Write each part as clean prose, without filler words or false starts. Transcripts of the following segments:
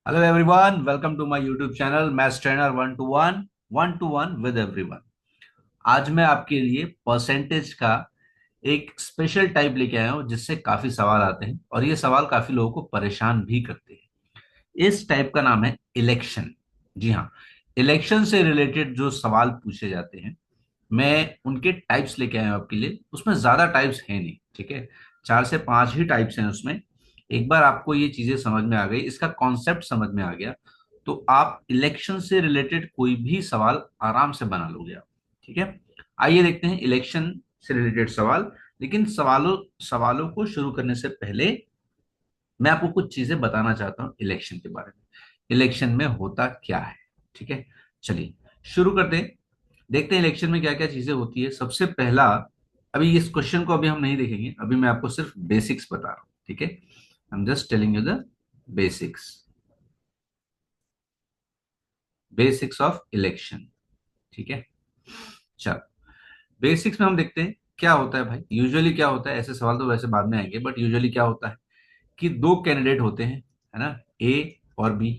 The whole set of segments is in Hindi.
Hello everyone, welcome to my YouTube channel maths trainer one to one with everyone. आज मैं आपके लिए परसेंटेज का एक स्पेशल टाइप लेके आया हूं जिससे काफी सवाल आते हैं और ये सवाल काफी लोगों को परेशान भी करते हैं। इस टाइप का नाम है इलेक्शन। जी हाँ, इलेक्शन से रिलेटेड जो सवाल पूछे जाते हैं, मैं उनके टाइप्स लेके आया हूं आपके लिए। उसमें ज्यादा टाइप्स है नहीं, ठीक है। 4 से 5 ही टाइप्स हैं उसमें। एक बार आपको ये चीजें समझ में आ गई, इसका कॉन्सेप्ट समझ में आ गया, तो आप इलेक्शन से रिलेटेड कोई भी सवाल आराम से बना लोगे आप। ठीक है, आइए देखते हैं इलेक्शन से रिलेटेड सवाल। लेकिन सवालों सवालों को शुरू करने से पहले मैं आपको कुछ चीजें बताना चाहता हूं इलेक्शन के बारे में। इलेक्शन में होता क्या है, ठीक है। चलिए शुरू करते हैं, देखते हैं इलेक्शन में क्या क्या चीजें होती है। सबसे पहला, अभी इस क्वेश्चन को अभी हम नहीं देखेंगे, अभी मैं आपको सिर्फ बेसिक्स बता रहा हूँ, ठीक है। I am just telling you the basics, basics of election, ठीक है। चलो बेसिक्स में हम देखते हैं क्या होता है भाई। यूजुअली क्या होता है, ऐसे सवाल तो वैसे बाद में आएंगे, बट यूजुअली क्या होता है कि दो कैंडिडेट होते हैं, है ना, ए और बी।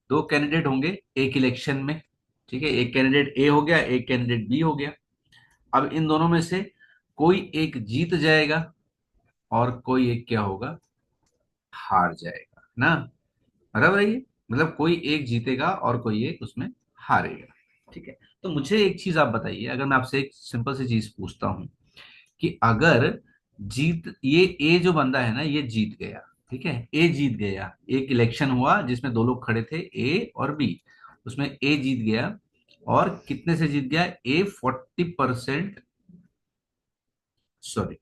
दो कैंडिडेट होंगे एक इलेक्शन में, ठीक है। एक कैंडिडेट ए हो गया, एक कैंडिडेट बी हो गया। अब इन दोनों में से कोई एक जीत जाएगा और कोई एक क्या होगा, हार जाएगा, है ना। बराबर है ये, मतलब कोई एक जीतेगा और कोई एक उसमें हारेगा, ठीक है। तो मुझे एक चीज आप बताइए, अगर मैं आपसे एक सिंपल सी चीज पूछता हूं कि अगर जीत ये ए जो बंदा है ना ये जीत गया, ठीक है, ए जीत गया। एक इलेक्शन हुआ जिसमें दो लोग खड़े थे, ए और बी। उसमें ए जीत गया और कितने से जीत गया, ए 40%, सॉरी,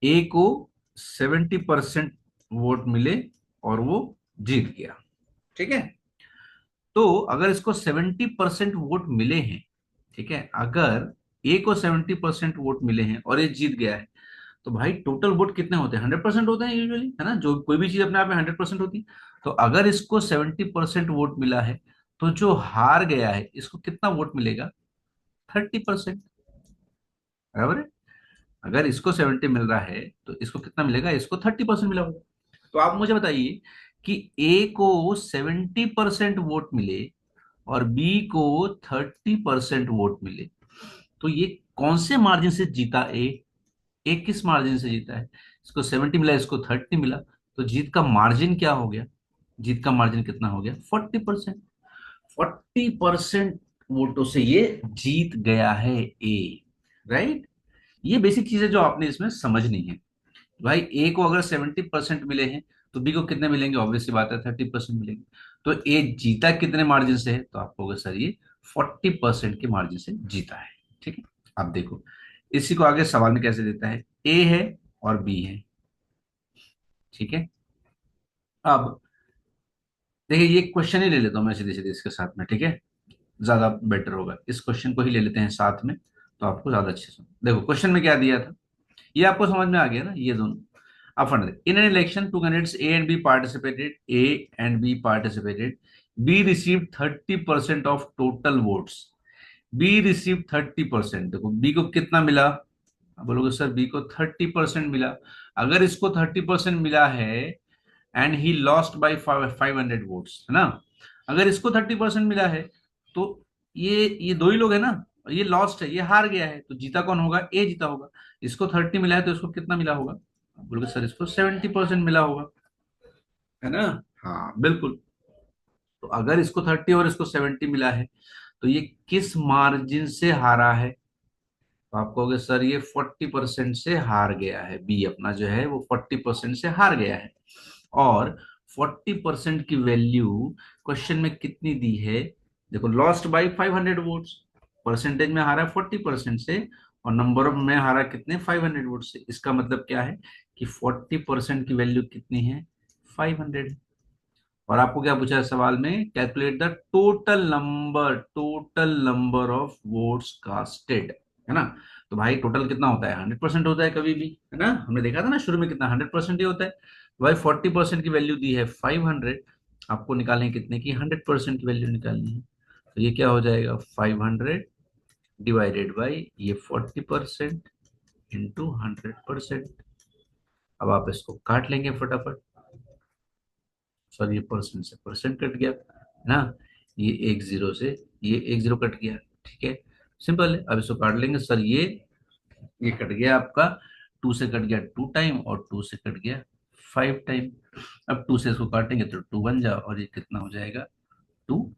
ए को 70% वोट मिले और वो जीत गया, ठीक है। तो अगर इसको 70% वोट मिले हैं, ठीक है, अगर ए को 70% वोट मिले हैं और ये जीत गया है, तो भाई टोटल वोट कितने होते हैं, 100% होते हैं यूजुअली, है ना। जो कोई भी चीज अपने आप में 100% होती है। तो अगर इसको 70% वोट मिला है, तो जो हार गया है इसको कितना वोट मिलेगा, 30%। बराबर है। अगर इसको 70 मिल रहा है तो इसको कितना मिलेगा, इसको 30% मिला होगा। तो आप मुझे बताइए कि ए को 70% वोट मिले और बी को 30% वोट मिले, तो ये कौन से मार्जिन से जीता ए। ए किस मार्जिन से जीता है, इसको 70 मिला, इसको 30 मिला, तो जीत का मार्जिन क्या हो गया, जीत का मार्जिन कितना हो गया, 40%। 40% वोटों से ये जीत गया है ए, राइट। ये बेसिक चीजें जो आपने इसमें समझनी है। भाई ए को अगर 70% मिले हैं तो बी को कितने मिलेंगे, ऑब्वियसली बात है 30% मिलेंगे। तो ए जीता कितने मार्जिन से है, तो आपको होगा सर ये 40% के मार्जिन से जीता है, ठीक है। अब देखो इसी को आगे सवाल में कैसे देता है, ए है और बी है, ठीक है। अब देखिए ये क्वेश्चन ही ले लेता हूं मैं सीधे सीधे इसके साथ में, ठीक है, ज्यादा बेटर होगा। इस क्वेश्चन को ही ले लेते हैं साथ में, तो आपको ज्यादा अच्छे से देखो क्वेश्चन में क्या दिया था, ये आपको समझ में आ गया ना, ये दोनों। अब fund in an election two candidates A and B participated, A and B participated, B receive 30% of total votes. B receive 30%, देखो बी को कितना मिला, आप बोलोगे सर बी को 30% मिला। अगर इसको 30% मिला है and he lost by 500 votes, है ना। अगर इसको 30% मिला है तो ये दो ही लोग है ना, ये लॉस्ट है, ये हार गया है, तो जीता कौन होगा, ए जीता होगा। इसको 30 मिला है तो इसको कितना मिला होगा, आप बोलोगे सर इसको 70% मिला होगा, है ना। हाँ बिल्कुल। तो अगर इसको 30 और इसको 70 मिला है, तो ये किस मार्जिन से हारा है, तो आप कहोगे सर ये 40% से हार गया है, बी अपना जो है वो 40% से हार गया है। और 40% की वैल्यू क्वेश्चन में कितनी दी है, देखो लॉस्ट बाई 500 वोट्स, परसेंटेज में हारा 40% से और नंबर ऑफ में हारा कितने, 500 वोट से। इसका मतलब क्या है कि 40% की वैल्यू कितनी है, 500। और आपको क्या पूछा है सवाल में, calculate the total number of votes casted, है ना। तो भाई टोटल कितना होता है, 100% होता है कभी भी, है ना। हमने देखा था ना शुरू में कितना, 100% ही होता है। तो भाई 40% की वैल्यू दी है 500, आपको निकालनी है कितने की, 100% की वैल्यू निकालनी है। तो ये क्या हो जाएगा, 500 डिवाइडेड बाई ये 40% इंटू 100%। अब आप इसको काट लेंगे फटाफट। सॉरी, ये परसेंट से परसेंट कट गया है ना, ये एक जीरो से ये एक जीरो कट गया। ठीक है, सिंपल है। अब इसको काट लेंगे सर, ये कट गया आपका, टू से कट गया टू टाइम और टू से कट गया फाइव टाइम। अब टू से इसको काटेंगे तो टू बन जाओ, और ये कितना हो जाएगा, टू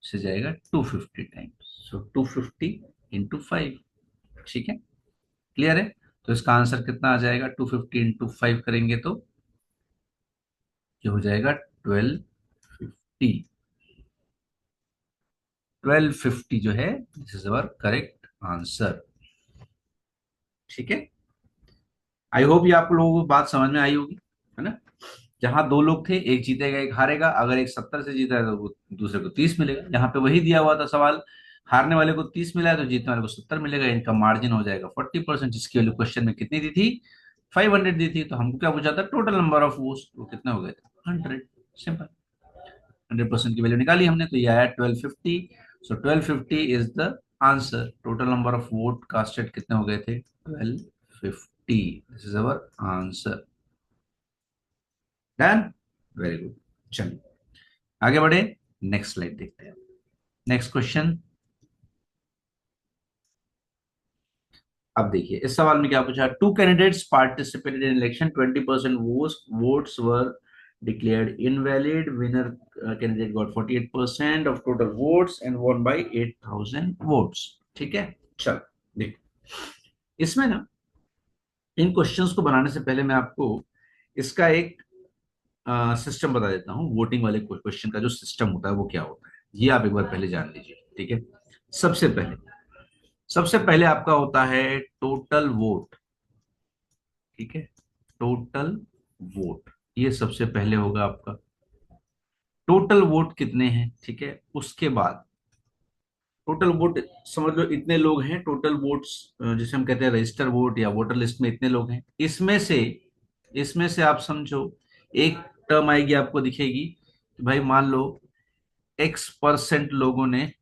से जाएगा 250 टाइम्स, सो 250 × 5। ठीक है, क्लियर है। तो इसका आंसर कितना आ जाएगा, 250 × 5 करेंगे तो ये हो जाएगा 1250। 1250 जो है, this is our correct answer. ठीक है, आई होप ये आप लोगों को बात समझ में आई होगी, है ना। जहां दो लोग थे, एक जीतेगा एक हारेगा, अगर एक 70 से जीता है तो वो दूसरे को 30 मिलेगा। यहाँ पे वही दिया हुआ था सवाल, हारने वाले को 30 मिला है तो जीतने वाले को 70 मिलेगा। इनका मार्जिन हो जाएगा 40%, जिसकी वैल्यू क्वेश्चन में कितनी दी थी, 500 दी थी। तो हमको क्या पूछा था, टोटल नंबर ऑफ वोट्स, वो कितने हो गए थे, 100। सिंपल, 100% की वैल्यू निकाली हमने, तो ये आया 1250। So 1250 is the answer. Total number of vote casted कितने हो गए थे, 1250। This is our answer. Done, very good. चलिए आगे बढ़े, नेक्स्ट स्लाइड देखते हैं। Next question. अब देखिए इस सवाल में क्या पूछा, two candidates participated in election, 20% votes were declared invalid. Winner candidate got 48% of total votes and won by 8,000 votes. ठीक है, चल देखो इसमें ना, इन क्वेश्चंस को बनाने से पहले मैं आपको इसका एक सिस्टम बता देता हूँ। वोटिंग वाले क्वेश्चन का जो सिस्टम होता है वो क्या होता है, ये आप एक बार पहले जान लीजिए। ठीक है, सबसे पहले सबसे पहले आपका होता है टोटल वोट। ठीक है, टोटल वोट, ये सबसे पहले होगा आपका। टोटल वोट कितने हैं, ठीक है, उसके बाद टोटल वोट, समझ लो इतने लोग हैं टोटल वोट्स, जिसे हम कहते हैं रजिस्टर वोट या वोटर लिस्ट में इतने लोग हैं। इसमें से आप समझो एक टर्म आएगी आपको दिखेगी कि भाई मान लो X% लोगों ने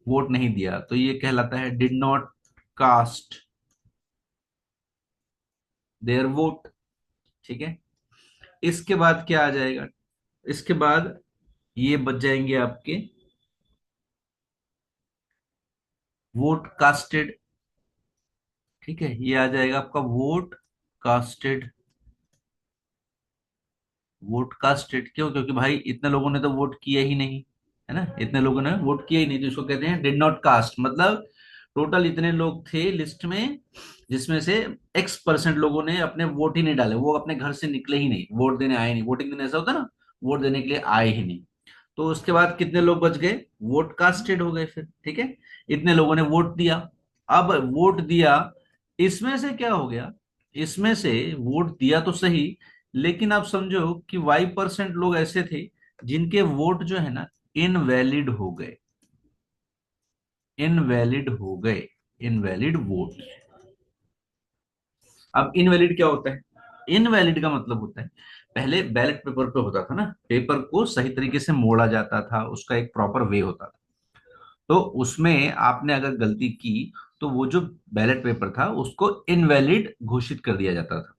वोट नहीं दिया, तो ये कहलाता है did not cast their vote. ठीक है, इसके बाद क्या आ जाएगा, इसके बाद ये बच जाएंगे आपके वोट कास्टेड। ठीक है, ये आ जाएगा आपका वोट कास्टेड। वोट कास्टेड क्यों, क्योंकि भाई इतने लोगों ने तो वोट किया ही नहीं, है ना, इतने लोगों ने वोट किया ही नहीं, तो इसको कहते हैं डिड नॉट कास्ट। मतलब टोटल इतने लोग थे लिस्ट में, जिसमें से X% लोगों ने अपने वोट ही नहीं डाले, वो अपने घर से निकले ही नहीं, वोट देने आए नहीं। वोटिंग दिन ऐसा होता है ना, वोट देने के लिए आए ही नहीं। तो उसके बाद कितने लोग बच गए, वोट कास्टेड हो गए फिर। ठीक है, इतने लोगों ने वोट दिया। अब वोट दिया, इसमें से क्या हो गया, इसमें से वोट दिया तो सही, लेकिन आप समझो कि Y% लोग ऐसे थे जिनके वोट जो है ना इनवैलिड हो गए, इनवैलिड हो गए, इनवैलिड वोट। अब इनवैलिड क्या होता है, इनवैलिड का मतलब होता है, पहले बैलेट पेपर पे होता था ना, पेपर को सही तरीके से मोड़ा जाता था, उसका एक प्रॉपर वे होता था। तो उसमें आपने अगर गलती की तो वो जो बैलेट पेपर था उसको इनवैलिड घोषित कर दिया जाता था।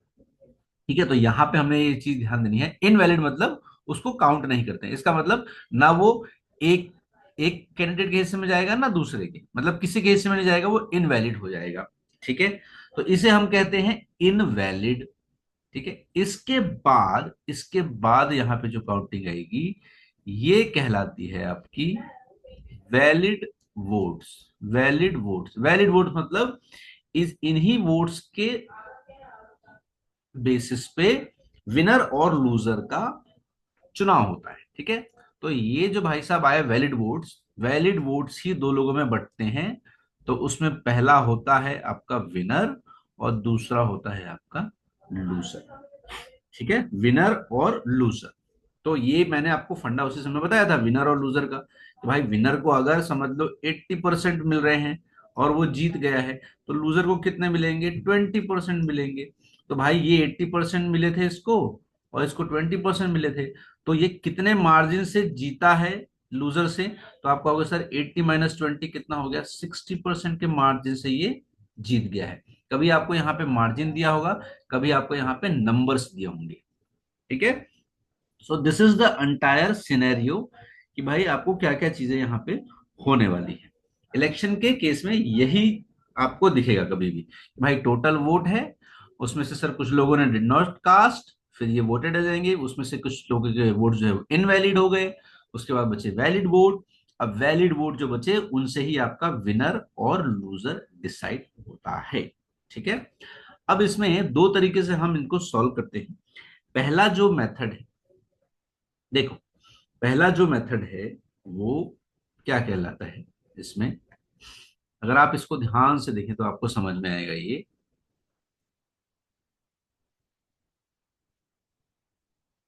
ठीक है, तो यहां पे हमने ये चीज ध्यान देनी है, इनवैलिड मतलब उसको काउंट नहीं करते हैं। इसका मतलब ना वो एक एक कैंडिडेट के हिस्से में जाएगा ना दूसरे के, मतलब किसी के हिस्से में नहीं जाएगा, वो इनवैलिड हो जाएगा। ठीक है, तो इसे हम कहते हैं इनवैलिड। ठीक है, इसके बाद यहाँ पे जो काउंटिंग आएगी ये कहलाती है आपकी वैलिड वोट्स। वैलिड वोट्स मतलब इस इन्हीं वोट्स के बेसिस पे विनर और लूजर का चुनाव होता है। ठीक है, तो ये जो भाई साहब आए वैलिड वोट्स ही दो लोगों में बंटते हैं। तो उसमें पहला होता है आपका विनर और दूसरा होता है आपका लूजर। ठीक है, विनर और लूजर। तो ये मैंने आपको फंडा उसी समय बताया था विनर और लूजर का, तो भाई विनर को अगर समझ लो 80% मिल रहे हैं और वो जीत गया है, तो लूजर को कितने मिलेंगे, 20% मिलेंगे। तो भाई ये 80% मिले थे इसको और इसको 20% मिले थे, तो ये कितने मार्जिन से जीता है लूजर से, तो आपको होगा सर 80 - 20 कितना हो गया, 60% के मार्जिन से ये जीत गया है। कभी आपको यहाँ पे मार्जिन दिया होगा, कभी आपको यहाँ पे नंबर्स दिए होंगे। ठीक है, so this is the entire scenario कि भाई आपको क्या क्या चीजें यहाँ पे होने वाली है। इलेक्शन के केस में यही आपको दिखेगा कभी भी, भाई टोटल वोट है, उसमें से सर कुछ लोगों ने डिड नॉट कास्ट, फिर ये वोटेड हो जाएंगे, उसमें से कुछ लोगों के वोट जो है इनवैलिड हो गए, उसके बाद बचे वैलिड वोट। अब वैलिड वोट जो बचे उनसे ही आपका विनर और लूजर डिसाइड होता है। ठीक है, अब इसमें दो तरीके से हम इनको सॉल्व करते हैं। पहला जो मेथड है, देखो पहला जो मेथड है वो क्या कहलाता है, इसमें अगर आप इसको ध्यान से देखें तो आपको समझ में आएगा ये।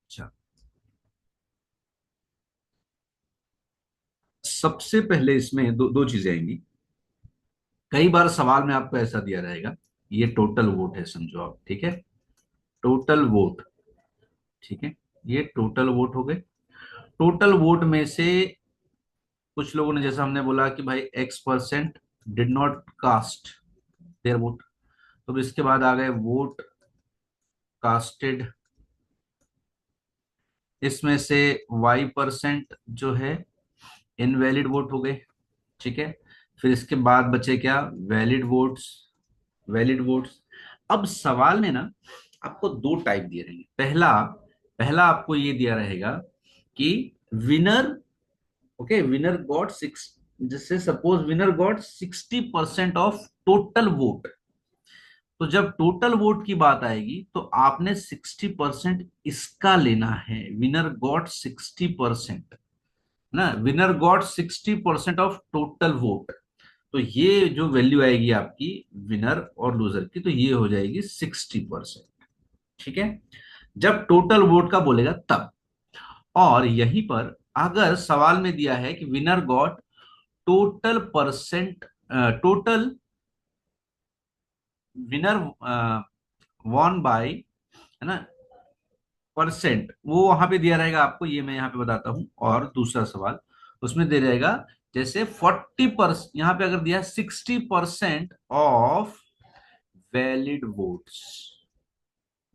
अच्छा, सबसे पहले इसमें दो दो चीजें आएंगी। कई बार सवाल में आपको ऐसा दिया रहेगा, ये टोटल वोट है समझो आप, ठीक है, टोटल वोट, ठीक है, ये टोटल वोट हो गए। टोटल वोट में से कुछ लोगों ने, जैसा हमने बोला कि भाई X% did not cast their vote, तो इसके बाद आ गए वोट कास्टेड, इसमें से Y% जो है इनवैलिड वोट हो गए। ठीक है, फिर इसके बाद बचे क्या, वैलिड वोट्स, वैलिड वोट्स। अब सवाल में ना आपको दो टाइप दिए रहेंगे। पहला पहला आपको ये दिया रहेगा कि winner, okay, winner got six, जैसे suppose winner got 60% of total vote. तो जब टोटल वोट की बात आएगी तो आपने 60% इसका लेना है, विनर गॉट 60%, ना, winner got 60% of total vote. तो ये जो वैल्यू आएगी आपकी विनर और लूजर की, तो ये हो जाएगी 60%। ठीक है, जब टोटल वोट का बोलेगा तब। और यहीं पर अगर सवाल में दिया है कि winner got total percent, total winner won by, है ना, परसेंट, वो वहां पे दिया रहेगा आपको, ये मैं यहाँ पे बताता हूं। और दूसरा सवाल उसमें दे रहेगा, जैसे 40%, यहाँ पे अगर दिया 60% of valid votes,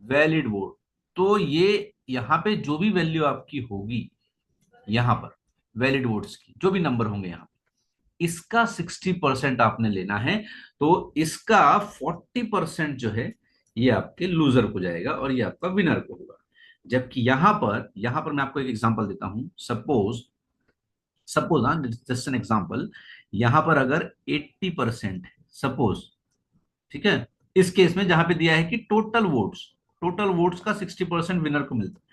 valid vote, तो ये यहाँ पे जो भी वैल्यू आपकी होगी, यहाँ पर वैलिड वोट्स की जो भी नंबर होंगे यहाँ, इसका 60% आपने लेना है। तो इसका 40% जो है ये आपके लूजर को जाएगा और ये आपका विनर को होगा। जबकि यहां पर मैं आपको एक एग्जांपल देता हूं। सपोज, सपोज हाँ, जस्ट एन एग्जांपल, यहां पर अगर 80% है सपोज, ठीक है, इस केस में जहां पे दिया है कि टोटल वोट्स, टोटल वोट्स का 60% विनर को मिलता है,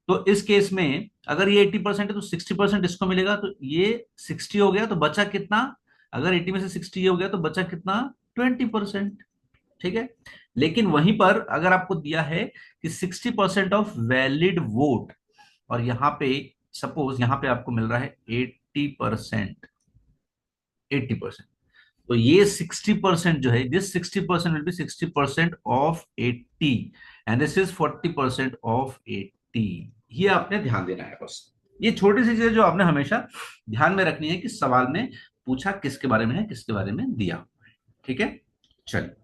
तो इस केस में अगर ये 80% है तो 60% इसको मिलेगा, तो ये 60 हो गया, तो बचा कितना, अगर 80 में से 60 ये हो गया तो बचा कितना, 20%। ठीक है, लेकिन वहीं पर अगर आपको दिया है कि 60% ऑफ वैलिड वोट, और यहाँ पे सपोज यहाँ पे आपको मिल रहा है 80%, 80%, तो ये 60% जो है, this 60% will be 60% of 80, and this is 40% of 80। ये आपने ध्यान देना है बस। ये छोटी सी चीजें जो आपने हमेशा ध्यान में रखनी है कि सवाल में पूछा किसके बारे में है, किसके बारे में दिया हुआ है। ठीक है, चलिए,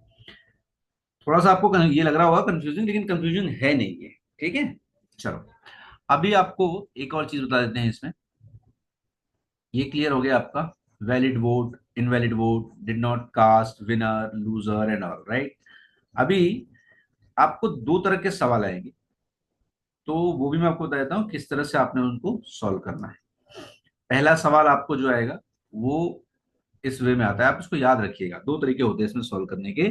थोड़ा सा आपको ये लग रहा होगा कंफ्यूजन, लेकिन कंफ्यूजन है नहीं ये। ठीक है, चलो, अभी आपको एक और चीज बता देते हैं इसमें। ये क्लियर हो गया आपका, valid vote, invalid vote, did not cast, winner, loser and all, right. अभी आपको दो तरह के सवाल आएंगे, तो वो भी मैं आपको बता देता हूँ किस तरह से आपने उनको सॉल्व करना है। पहला सवाल आपको जो आएगा वो इस वे में आता है, आप इसको याद रखिएगा। दो तरीके होते हैं इसमें सॉल्व करने के।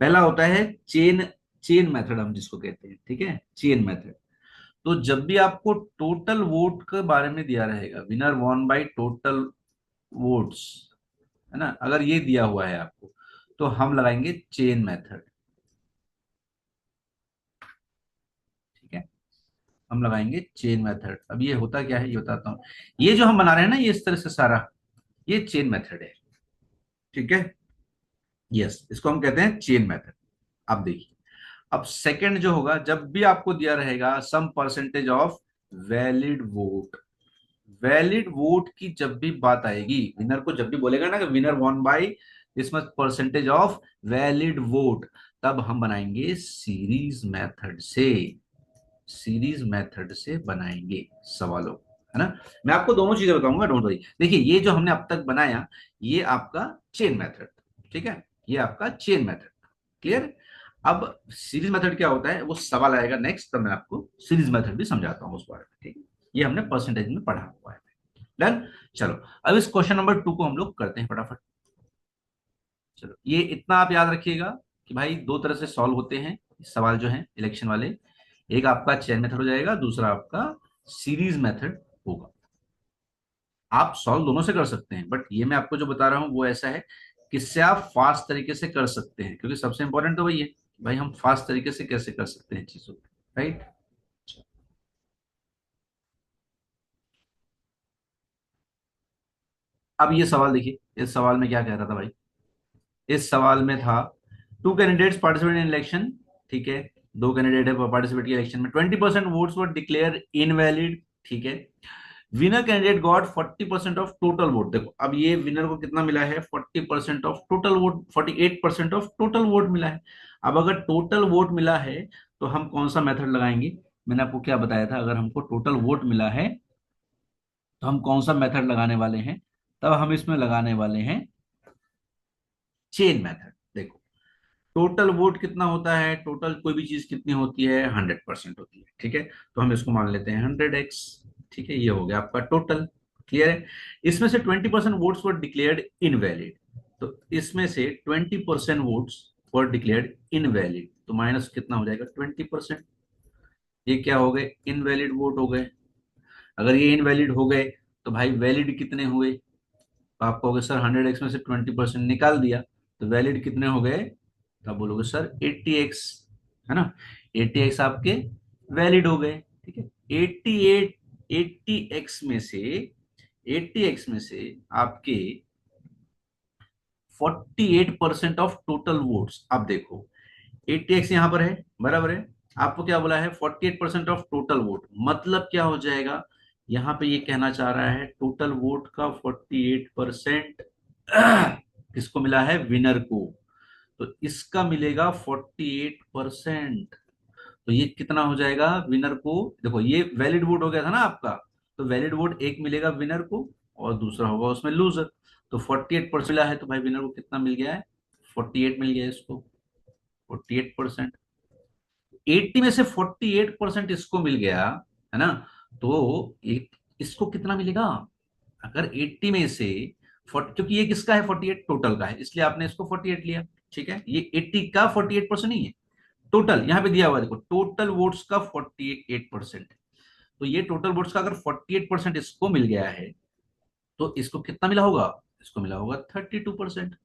पहला होता है चेन, चेन मेथड हम जिसको कहते हैं, ठीक है, चेन मेथड। तो जब भी आपको टोटल वोट के बारे में दिया रहेगा, winner won by total votes, है ना, अगर ये दिया हुआ है आपको, तो हम लगाएंगे चेन मेथड। ठीक है, हम लगाएंगे चेन मेथड। अब ये होता क्या है ये बताता हूं। ये जो हम बना रहे हैं ना, ये इस तरह से सारा, ये चेन मेथड है। ठीक है, यस, इसको हम कहते हैं चेन मेथड। अब देखिए, अब सेकंड जो होगा, जब भी आपको दिया रहेगा some percentage of valid vote, valid vote की जब भी बात आएगी, विनर को जब भी बोलेगा ना कि winner won by this much percentage of valid vote, तब हम बनाएंगे सीरीज मेथड से, सीरीज मेथड से बनाएंगे सवालों, है ना। मैं आपको दोनों चीजें बताऊंगा, डोंट वरी। देखिए ये जो हमने अब तक बनाया, ये आपका चेन मेथड, ठीक है, ये आपका चेन मेथड, क्लियर। अब सीरीज मेथड क्या होता है वो सवाल आएगा नेक्स्ट, तब मैं आपको सीरीज मेथड भी समझाता हूँ उस बारे में, ठीक है। ये हमने परसेंटेज में पढ़ा हुआ है। डन। चलो अब इस क्वेश्चन नंबर 2 को हम लोग करते हैं फटाफट। चलो ये इतना आप याद रखिएगा कि भाई दो तरह से सॉल्व होते हैं सवाल जो है इलेक्शन वाले, एक आपका चेन मेथड हो जाएगा, दूसरा आपका सीरीज मेथड होगा। आप सॉल्व दोनों से कर सकते हैं, बट ये मैं आपको जो बता रहा हूं वो ऐसा है किससे आप फास्ट तरीके से कर सकते हैं, क्योंकि सबसे इंपॉर्टेंट तो वही है कि भाई हम फास्ट तरीके से कैसे कर सकते हैं चीजों को, राइट। अब ये सवाल देखिए, इस सवाल में क्या कह रहा था भाई, इस सवाल में था two candidates participate in election, ठीक है, दो कैंडिडेट है पार्टिसिपेट किया इलेक्शन में, 20% वोट्स वर डिक्लेयर इनवैलिड, ठीक है। Winner candidate got 40% of total vote. देखो अब ये विनर को कितना मिला है, 40% of total vote, 48% of total vote मिला है। अब अगर टोटल वोट मिला है तो हम कौन सा मेथड लगाएंगे, मैंने आपको क्या बताया था, अगर हमको टोटल वोट मिला है तो हम कौन सा मेथड लगाने वाले हैं, तब हम इसमें लगाने वाले हैं चेन मेथड। देखो टोटल वोट कितना होता है, टोटल कोई भी चीज कितनी होती है, 100% होती है, ठीक है। तो हम इसको मान लेते हैं 100x, ठीक है, ये हो गया आपका टोटल, क्लियर है। इसमें से 20% वोट्स वर डिक्लेयर्ड इनवैलिड, तो इसमें से 20% वोट्स वर डिक्लेयर्ड इनवैलिड, तो माइनस कितना हो जाएगा 20%, ये क्या हो गए, इनवैलिड वोट हो गए। अगर ये इनवैलिड हो गए तो भाई वैलिड कितने हुए, तो आप कहोगे सर 100x में से 20% निकाल दिया तो वैलिड कितने हो गए, तो आप बोलोगे सर 80x, है ना, 80x आपके वैलिड हो गए, ठीक है। 88 80x में से, 80x में से आपके 48% ऑफ टोटल वोट्स, अब देखो 80x यहां पर है, बराबर है, आपको क्या बोला है 48% ऑफ टोटल वोट, मतलब क्या हो जाएगा, यहां पे ये कहना चाह रहा है टोटल वोट का 48% किसको मिला है, विनर को, तो इसका मिलेगा 48%, तो ये कितना हो जाएगा विनर को, देखो ये वैलिड वोट हो गया था ना आपका, तो वैलिड वोट एक मिलेगा विनर को और दूसरा होगा उसमें लूजर, तो 48% मिला है तो भाई विनर को कितना मिल गया है, 48 मिल गया है इसको, 48%, 80 में से 48% इसको मिल गया, है ना, तो एक इसको कितना मिलेगा, अगर 80 में से क्योंकि ये किसका है 48 टोटल का है, इसलिए आपने इसको 48 लिया, ठीक है, ये 80 का 48% नहीं है, टोटल यहां पे दिया हुआ है, देखो टोटल वोट्स का 48%, तो ये टोटल वोट्स का अगर 48% इसको मिल गया है तो इसको कितना मिला होगा, इसको मिला होगा 32%,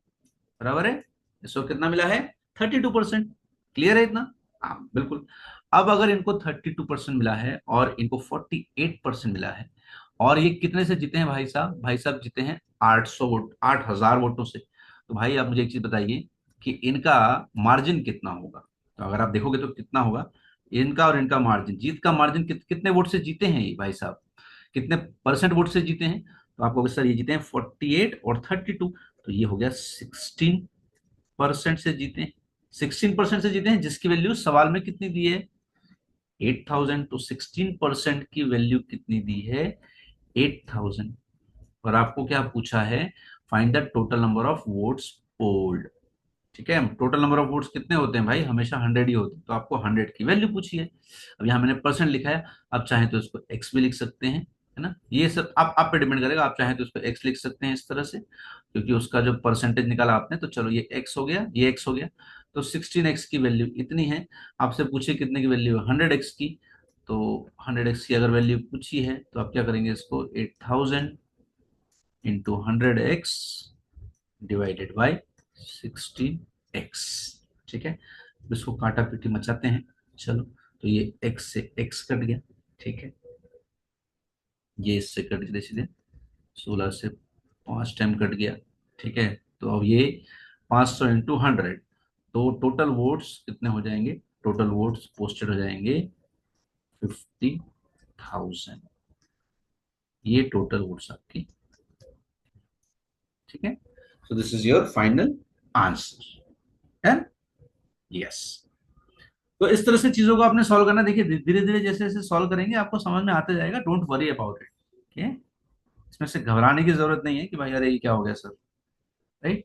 बराबर है, इसको कितना मिला है 32%, क्लियर है इतना, हाँ बिल्कुल। अब अगर इनको 32% मिला है और इनको 48% मिला है, और ये कितने से जीते हैं भाई साहब, भाई साहब जीते हैं 800 वोट, 8000 वोटों से, तो भाई आप मुझे एक चीज बताइए कि इनका मार्जिन कितना होगा, तो अगर आप देखोगे तो कितना होगा, इनका और इनका मार्जिन, जीत का मार्जिन कितने वोट से जीते हैं ये भाई साहब, कितने परसेंट वोट से जीते हैं, तो आपको सर ये जीते हैं 48 और 32, तो ये हो गया 16% से जीते हैं, 16% से जीते हैं, जिसकी वैल्यू सवाल में कितनी दी है 8000, तो 16% की वैल्यू कितनी दी है 8000, और आपको क्या पूछा है, find the total number of votes polled, ठीक है, टोटल नंबर ऑफ वोट्स कितने होते हैं भाई, हमेशा 100 ही होते हैं, तो आपको 100 की वैल्यू पूछी है। अब यहाँ मैंने परसेंट लिखा है, आप चाहें तो इसको एक्स भी लिख सकते हैं, है ना, ये सब आप पे डिपेंड करेगा, आप चाहें तो इसको एक्स लिख सकते हैं इस तरह से, क्योंकि उसका जो परसेंटेज निकाला आपने, तो चलो ये एक्स हो गया, ये एक्स हो गया, तो 16x की वैल्यू इतनी है, आपसे पूछे कितने की वैल्यू है 100x की, तो 100x की अगर वैल्यू पूछी है तो आप क्या करेंगे, इसको 8000 into 100x divided by 16x, ठीक है, इसको काटा पीटी मचाते हैं, चलो, तो ये x से x कट गया, ठीक है, ये इससे कट गया सीधे, 16 से 5 टाइम कट गया, ठीक है, तो अब ये 500 इंटू 100, तो टोटल वोट्स कितने हो जाएंगे, टोटल वोट्स पोस्टेड हो जाएंगे 50,000, ये टोटल वोट्स आपकी, ठीक है। So this is your final answer है। यस। तो इस तरह से चीजों को आपने सॉल्व करना। देखिए धीरे धीरे जैसे जैसे सॉल्व करेंगे आपको समझ में आता जाएगा। Don't worry about it. Okay. इसमें से घबराने की जरूरत नहीं है कि भाई अरे ये क्या हो गया सर। राइट।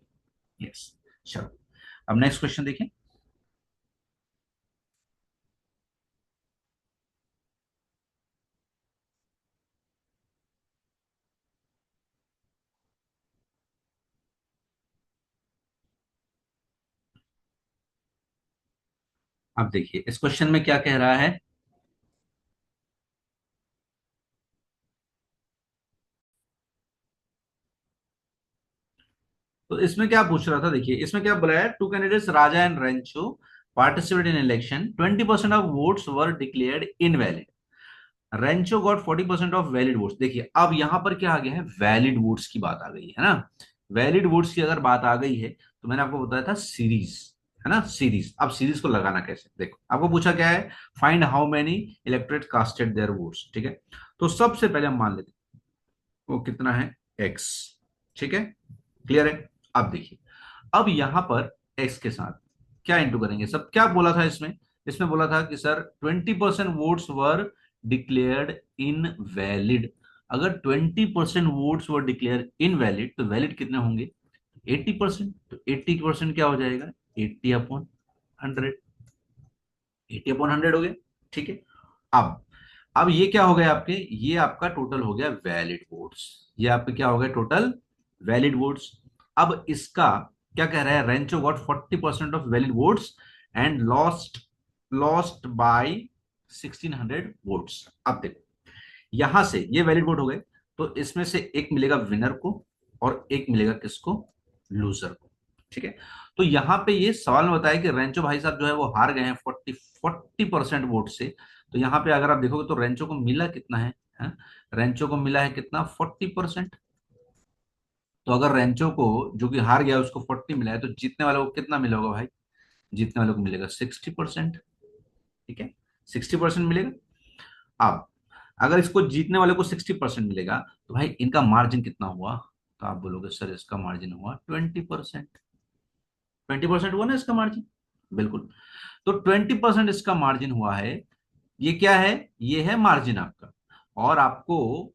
यस। चलो अब नेक्स्ट क्वेश्चन देखिए। अब देखिए इस क्वेश्चन में क्या कह रहा है। तो इसमें क्या पूछ रहा था। देखिए इसमें क्या बोला है। Two candidates Raja and Rancho participate in election 20% of votes were declared invalid. Rancho got 40% of valid votes. देखिए अब यहां पर क्या आ गया है। वैलिड वोट्स की बात आ गई है ना। वैलिड वोट्स की अगर बात आ गई है तो मैंने आपको बताया था सीरीज है ना। सीरीज। अब सीरीज को लगाना कैसे। देखो आपको पूछा क्या है। Find how many electorate casted there votes. ठीक है। तो सबसे पहले हम मान लेते हैं वो कितना है एक्स। ठीक है। क्लियर है। अब देखिए अब यहां पर एक्स के साथ क्या इंटू करेंगे। सब क्या बोला था इसमें। इसमें बोला था कि sir 20% votes were declared in valid. अगर 20% votes were declare in valid तो वैलिड कितने होंगे 80%। तो 80% क्या हो जाएगा 80/100। 80/100 हो गया। ठीक है। अब अब ये क्या हो गया आपके। ये आपका टोटल हो गया वैलिड वोट्स। ये आपके क्या हो गया टोटल वैलिड वोट्स। अब इसका क्या कह रहा है। Rancho got 40% of valid votes and lost by 1600 votes. अब देखो यहां से ये वैलिड वोट हो गए तो इसमें से एक मिलेगा विनर को और एक मिलेगा किसको लूजर को। ठीक है। तो यहां पे ये सवाल में बताया कि रेंचो भाई साहब जो है वो हार गए हैं 40% वोट से। तो यहां पे अगर आप देखोगे तो रेंचो को मिला कितना है? रेंचो को मिला है कितना 40%। तो अगर रेंचो को जो कि हार गया उसको 40 मिला है तो जीतने वाले को कितना मिला होगा भाई। जीतने वाले को मिलेगा 60%। ठीक है। 60% मिलेगा। अब अगर इसको जीतने वाले को 60% मिलेगा तो भाई इनका मार्जिन कितना हुआ। तो आप बोलोगे सर इसका मार्जिन हुआ 20%। 20% हुआ ना इसका मार्जिन। बिल्कुल। तो 20% इसका मार्जिन हुआ है। ये क्या है। ये है मार्जिन आपका। और आपको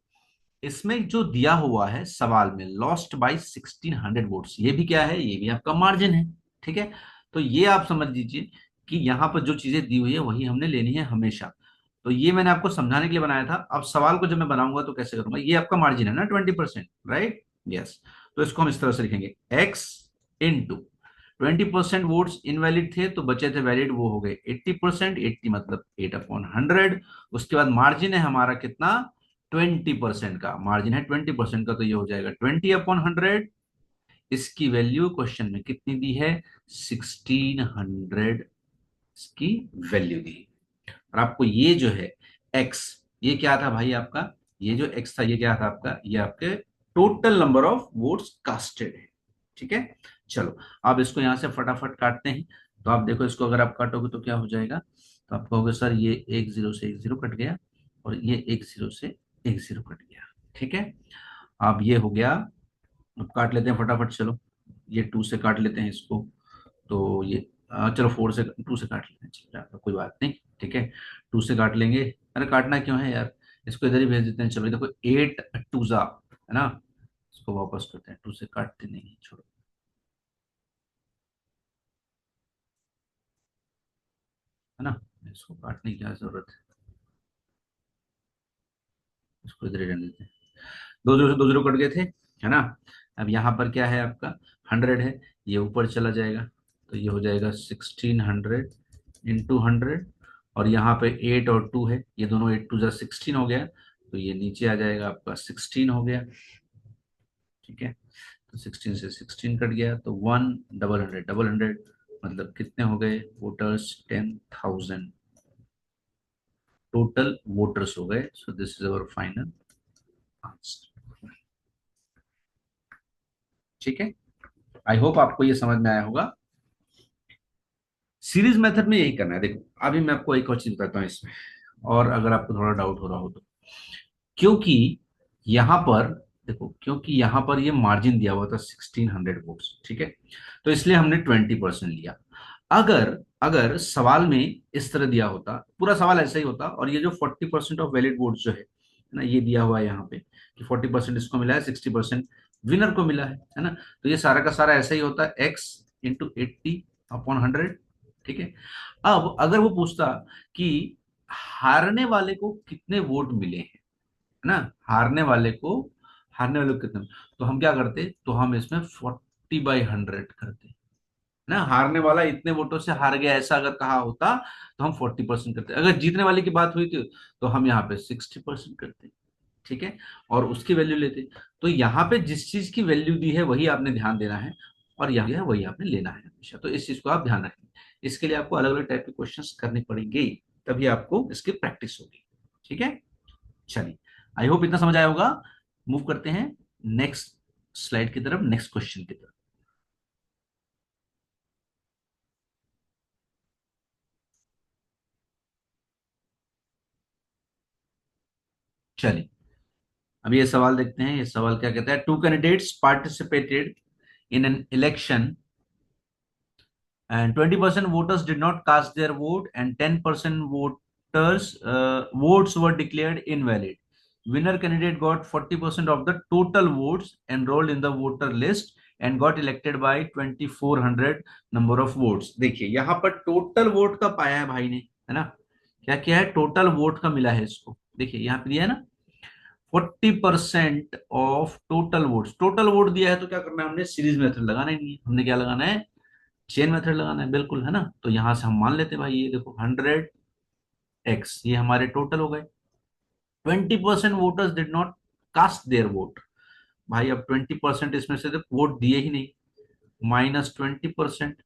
इसमें जो दिया हुआ है सवाल में लॉस्ट बाय 1600 वोट्स ये भी क्या है। ये भी आपका मार्जिन है। ठीक है। तो ये आप समझ लीजिए कि यहां पर जो चीजें दी हुई है वही हमने लेनी है हमेशा। तो ये मैंने आपको समझाने के लिए बनाया था। अब सवाल को जब मैं बनाऊंगा तो कैसे करूंगा। ये आपका मार्जिन है ना 20%। राइट। यस। तो इसको हम इस तरह से लिखेंगे एक्स इंटू 20% वोट्स इनवैलिड थे तो बचे थे वैलिड वो हो गए 80%। 80 मतलब 8/100। उसके बाद मार्जिन है हमारा कितना 20% का। मार्जिन है 20% का तो ये हो जाएगा 20/100। इसकी वैल्यू क्वेश्चन में कितनी दी है 1600 की वैल्यू दी। और आपको ये जो है एक्स ये क्या था भाई आपका। ये जो एक्स था ये क्या था आपका। ये आपके total number of votes casted है। ठीक है। चलो अब इसको यहां से फटाफट काटते हैं। तो आप देखो इसको अगर आप काटोगे तो क्या हो जाएगा। तो आप कहोगे सर ये एक जीरो से एक जीरो कट गया और ये एक जीरो से एक जीरो कट गया। ठीक है। अब ये हो गया। अब काट लेते हैं फटाफट चलो। ये टू से काट लेते हैं इसको। तो ये चलो फोर से टू से काट लेते हैं। चलो यार, कोई बात नहीं। ठीक है। टू से काट लेंगे। अरे काटना क्यों है यार। इसको इधर ही भेज देते हैं। चलो ये देखो 8 टू जा है ना। इसको वापस करते हैं। टू से काटते नहीं छोड़ो। है ना। इसको काटने की क्या जरूरत है। इसको इधर ही रहने देते हैं। दो जीरो से दो जीरो कट गए थे है ना। अब यहाँ पर क्या है आपका 100 है। ये ऊपर चला जाएगा तो ये हो जाएगा 1600 इंटू 100। और यहाँ पे 8 और 2 है ये दोनों 8 टू जा 16 हो गया। तो ये नीचे आ जाएगा आपका 16 हो गया। ठीक है। तो 16 से 16 कट गया तो 1 डबल हंड्रेड मतलब कितने हो गए वोटर्स 10,000 टोटल वोटर्स हो गए। So this is our final answer. ठीक है। आई होप आपको ये समझ में आया होगा। सीरीज मेथड में यही करना है। देखो अभी मैं आपको एक और चीज बताता हूँ इसमें। और अगर आपको थोड़ा डाउट हो रहा हो तो क्योंकि यहां पर देखो क्योंकि यहां पर ये मार्जिन दिया हुआ था 1600 वोट्स, ठीक है, तो इसलिए हमने 20% लिया। अगर अगर सवाल में इस तरह दिया होता, पूरा सवाल ऐसा ही होता, और ये जो 40% ऑफ वैलिड वोट जो है ना, ये दिया हुआ है यहाँ पे कि 40% इसको मिला है, 60% विनर को मिला है ना, तो ये सारा का सारा ऐसा ही होता है, एक्स इंटू 80/100, ठीक है। अब अगर वो पूछता कि हारने वाले को कितने वोट मिले हैं, है ना, हारने वाले को कितने, तो हम क्या करते, तो हम इसमें 40/100 करते ना, हारने वाला इतने वोटों से हार गया ऐसा अगर कहा होता तो हम 40% करते, अगर जीतने वाले की बात हुई थी तो हम यहाँ पे 60% करते, ठीक है, और उसकी वैल्यू लेते। तो यहाँ पे जिस चीज की वैल्यू दी है वही आपने ध्यान देना है, और यहाँ है वही आपने लेना है हमेशा, तो इस चीज को आप ध्यान रखें। इसके लिए आपको अलग अलग टाइप के क्वेश्चंस करने पड़ेंगे, तभी आपको इसकी प्रैक्टिस होगी, ठीक है। चलिए, आई होप इतना समझ आया होगा। मूव करते हैं नेक्स्ट स्लाइड की तरफ, नेक्स्ट क्वेश्चन की तरफ। चलिए, अब ये सवाल देखते हैं। ये सवाल क्या कहता है, two candidates participated in an election and 20% voters did not cast their vote and 10% voters votes were declared invalid. Winner candidate got 40% of the total votes enrolled in the voter list and got elected by 2400 number of votes। देखिए यहाँ पर टोटल वोट का पाया है भाई ने, है ना, क्या किया है, टोटल वोट का मिला है इसको। देखिए यहाँ पे दिया है ना, 40% of total vote, total vote दिया है, तो क्या करना है, हमने सीरीज मेथड लगाना ही नहीं है, हमने क्या लगाना है, चेन मेथड लगाना है, बिल्कुल, है ना। तो यहां से हम मान लेते हैं भाई, ये देखो 100x ये हमारे टोटल हो गए। 20% voters did not cast their vote, भाई अब 20% इसमें से तो वोट दिए ही नहीं, -20%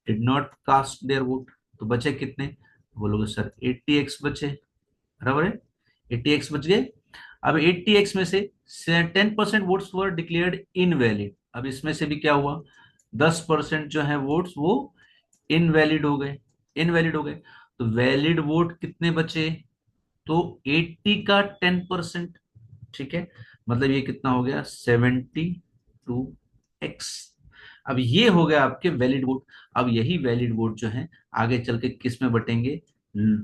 did not cast their vote, तो बचे कितने, बोलोगे सर 80x बचे, बराबर है, 80x बच गए। अब 80x में से 10% वोट्स वर डिक्लेयर्ड इनवैलिड, अब इसमें से भी क्या हुआ, 10% जो है वोट्स वो इनवैलिड हो गए, इनवैलिड हो गए, तो वैलिड वोट कितने बचे, तो 80 का 10%, ठीक है, मतलब ये कितना हो गया, 72x। अब ये हो गया आपके वैलिड वोट। अब यही वैलिड वोट जो है आगे चल के किस में बटेंगे,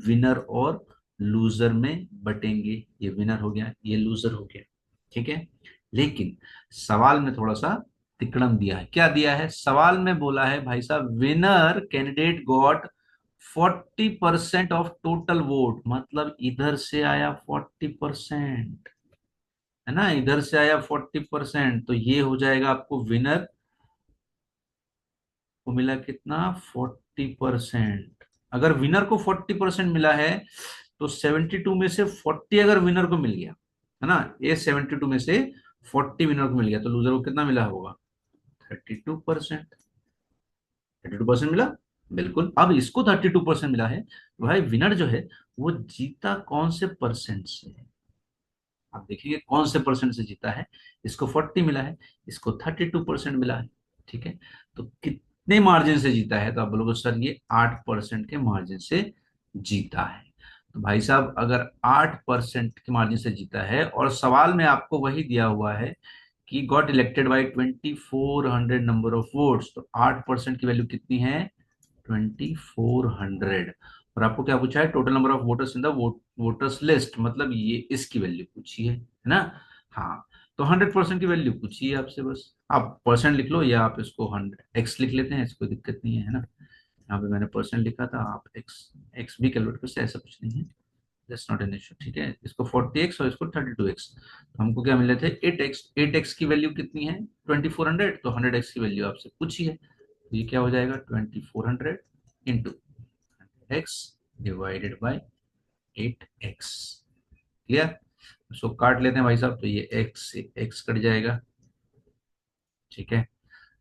विनर और लूजर में बटेंगे, ये विनर हो गया, ये लूजर हो गया, ठीक है। लेकिन सवाल में थोड़ा सा तिकड़म दिया है, क्या दिया है, सवाल में बोला है भाई साहब, winner candidate got 40% of total vote, मतलब इधर से आया 40%, है ना, इधर से आया 40%, तो ये हो जाएगा आपको, विनर को मिला कितना, 40%। अगर विनर को 40% मिला है तो 72 में से 40 अगर विनर को मिल गया, है ना, ये 72 में से 40 विनर को मिल गया, तो लूजर को कितना मिला होगा, 32%। 32% मिला, बिल्कुल। अब इसको 32% मिला है, तो भाई विनर जो है वो जीता कौन से परसेंट से है, आप देखिए कौन से परसेंट से जीता है, इसको 40 मिला है, इसको 32% मिला है, ठीक है, तो कितने मार्जिन से जीता है, तो आप बोलोगे सर ये 8% के मार्जिन से जीता है। तो भाई साहब अगर 8% के मार्जिन से जीता है, और सवाल में आपको वही दिया हुआ है कि got elected by 2400 number of votes, तो 8% की वैल्यू कितनी है, 2400। और आपको क्या पूछा है, total number of voters in the voters list, मतलब ये इसकी वैल्यू पूछी है ना। हाँ, तो 100% की वैल्यू पूछी है आपसे, बस आप परसेंट लिख लो, या आप इसको 100x लिख लेते हैं, इसको दिक्कत नहीं है ना। यहाँ पे मैंने परसेंट लिखा था, आप एक्स भी कैलकुलेट कर सकते हैं, ऐसा कुछ नहीं है, दैट्स नॉट एन इशू, ठीक है। इसको 40x और इसको 32x, तो हमको क्या मिले थे, 8x, 8x की वैल्यू कितनी है, 2400, तो 100x की वैल्यू आपसे पूछी है, तो ये क्या हो जाएगा, 2400 into x divided by 8x, clear. इसको काट लेते हैं भाई साहब, तो ये x से x कट जाएगा, ठीक है।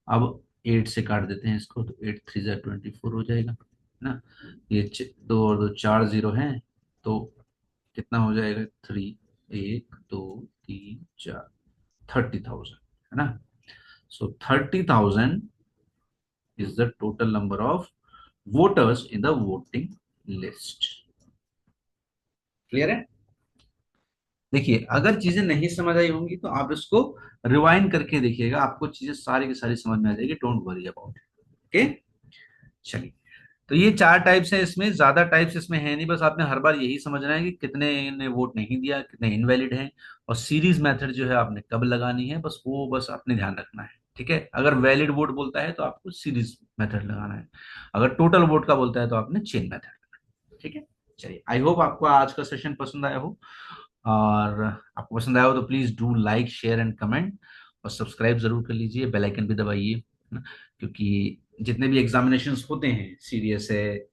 अब 8 से काट देते हैं इसको, तो 8 3 ज़ा 24 हो जाएगा, है ना। ये दो और दो 4 0 हैं, तो कितना हो जाएगा, 1 2 3 4, 30,000, है ना। सो 30,000 is the total number of voters in the voting list, clear है। देखिए अगर चीजें नहीं समझ आई होंगी तो आप इसको रिवाइंड करके देखिएगा, आपको चीजें सारी की सारी समझ में आ जाएगी, don't worry about it. Okay, चलिए। तो ये चार टाइप्स हैं, इसमें ज्यादा टाइप्स इसमें है नहीं, बस आपने हर बार यही समझना है कि कितने ने वोट नहीं दिया, कितने इनवैलिड हैं, और सीरीज मेथड जो है आपने कब लगानी है, बस वो बस आपने ध्यान रखना है। ठीक है, अगर वैलिड वोट बोलता है तो आपको सीरीज मेथड लगाना है, अगर टोटल वोट का बोलता है तो आपने चेन मेथड लगाना है। ठीक है, चलिए, आई होप आपको आज का सेशन पसंद आया हो, और आपको पसंद आया हो तो please do like share and comment, और सब्सक्राइब जरूर कर लीजिए, बेल आइकन भी दबाइए, है ना? क्योंकि जितने भी एग्जामिनेशंस होते हैं, सीडीएस है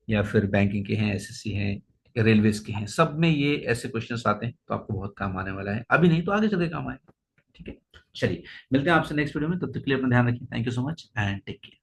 या फिर बैंकिंग के हैं, एसएससी हैं, रेलवेज के हैं, सब में ये ऐसे क्वेश्चंस आते हैं, तो आपको बहुत काम आने वाला है, अभी नहीं तो आगे चल के काम आएगा। ठीक है, चलिए, मिलते हैं आपसे नेक्स्ट वीडियो में, तब तक के लिए अपना ध्यान रखिए। Thank you so much and take care.